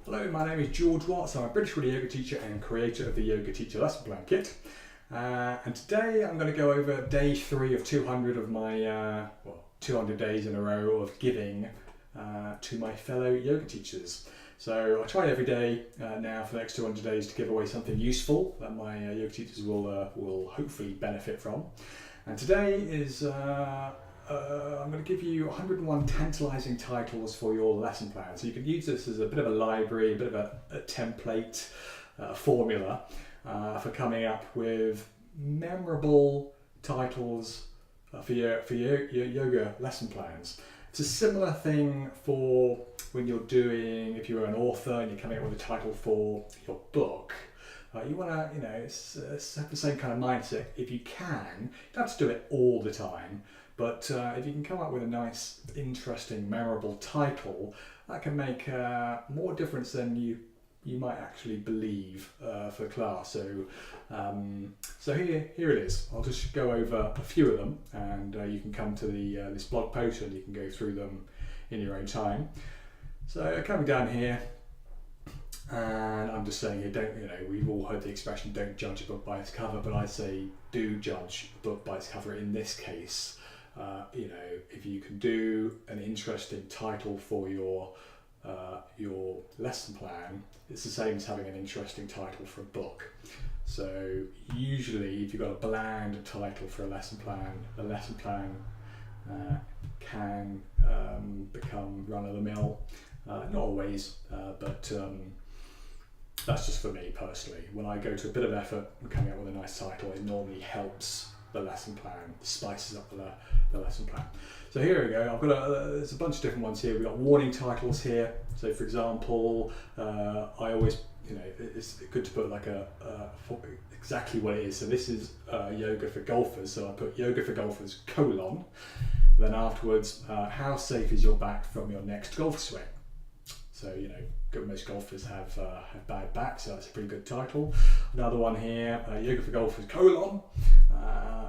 Hello, my name is George Watts. I'm a British Woody yoga teacher and creator of the Yoga Teacher Lesson Plan Kit. And today I'm going to go over day 3 of 200 of my 200 days in a row of giving to my fellow yoga teachers. So I try every day now for the next 200 days to give away something useful that my yoga teachers will hopefully benefit from. And today is I'm going to give you 101 tantalising titles for your lesson plan. So you can use this as a bit of a library, a bit of a template, formula for coming up with memorable titles for your yoga lesson plans. It's a similar thing for when you're doing, if you're an author and you're coming up with a title for your book. You want to, have the same kind of mindset. If you can, you don't have to do it all the time, but if you can come up with a nice, interesting, memorable title, that can make more difference than you might actually believe for the class. So here it is. I'll just go over a few of them, and you can come to this blog post and you can go through them in your own time. So coming down here, and I'm just saying here, we've all heard the expression, don't judge a book by its cover, but I say do judge a book by its cover in this case. If you can do an interesting title for your lesson plan, it's the same as having an interesting title for a book. So usually if you've got a bland title for a lesson plan, the lesson plan can become run-of-the-mill. Not always, but that's just for me personally. When I go to a bit of effort and coming up with a nice title, it normally helps the lesson plan, spices up the lesson plan. So here we go. I've got there's a bunch of different ones here. We've got warning titles here. So for example, I always, it's good to put like for exactly what it is. So this is yoga for golfers. So I put yoga for golfers : then afterwards, how safe is your back from your next golf swing? So, most golfers have bad backs, so that's a pretty good title. Another one here, yoga for golfers :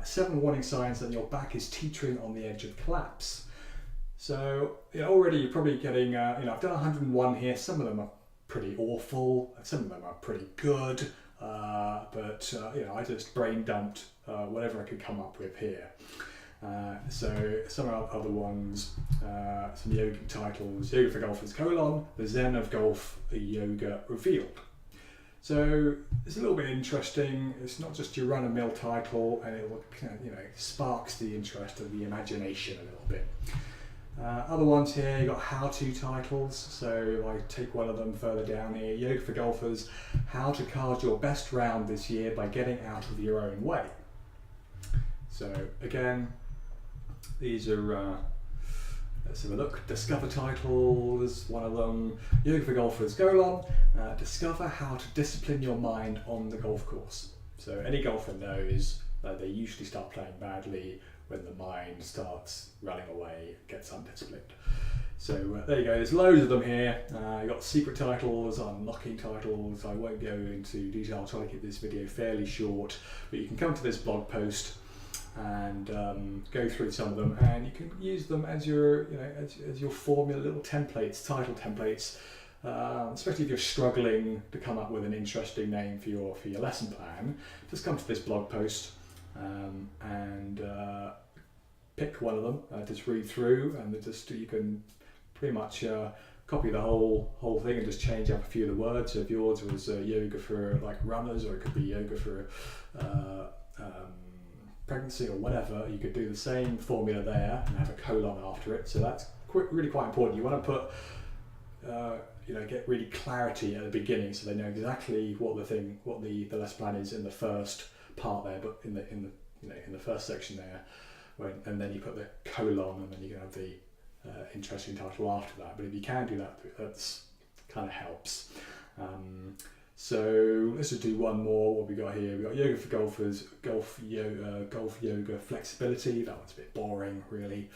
7 warning signs that your back is teetering on the edge of collapse. So, already you're probably getting, I've done 101 here. Some of them are pretty awful, some of them are pretty good, but I just brain dumped whatever I could come up with here. So some other ones, some yoga titles: yoga for golfers : the Zen of golf yoga revealed. So it's a little bit interesting. It's not just your run-of-the-mill title, and it will sparks the interest of the imagination a little bit. Other ones here, you've got how-to titles. So I take one of them further down here: yoga for golfers: how to card your best round this year by getting out of your own way. So again, these are, let's have a look. Discover titles, one of them. Yoga for golfers : discover how to discipline your mind on the golf course. So any golfer knows that they usually start playing badly when the mind starts running away, gets undisciplined. So there you go, there's loads of them here. You've got secret titles, unlocking titles. I won't go into detail, I'll try to keep this video fairly short, but you can come to this blog post and go through some of them, and you can use them as your as your formula, little templates, title templates, especially if you're struggling to come up with an interesting name for your lesson plan. Just come to this blog post and pick one of them, just read through, and you can pretty much copy the whole thing and just change up a few of the words. So if yours was yoga for like runners, or it could be yoga for pregnancy or whatever, you could do the same formula there and have a colon after it. So that's really quite important. You want to put get really clarity at the beginning, so they know exactly what the lesson plan is in the first part there, but in the first section there, and then you put the colon, and then you can have the interesting title after that. But if you can do that, that's kind of helps. So let's just do one more. What we got here? We got yoga for golfers: golf yoga flexibility. That one's a bit boring, really.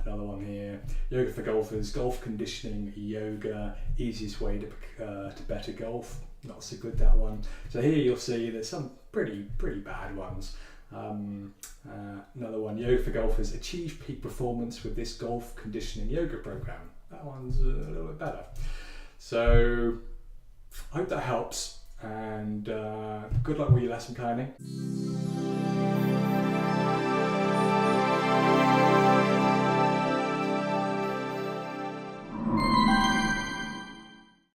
Another one here: yoga for golfers: golf conditioning yoga, easiest way to better golf. Not so good, that one. So here you'll see there's some pretty bad ones. Another one: yoga for golfers: achieve peak performance with this golf conditioning yoga program. That one's a little bit better. So I hope that helps, and good luck with your lesson planning.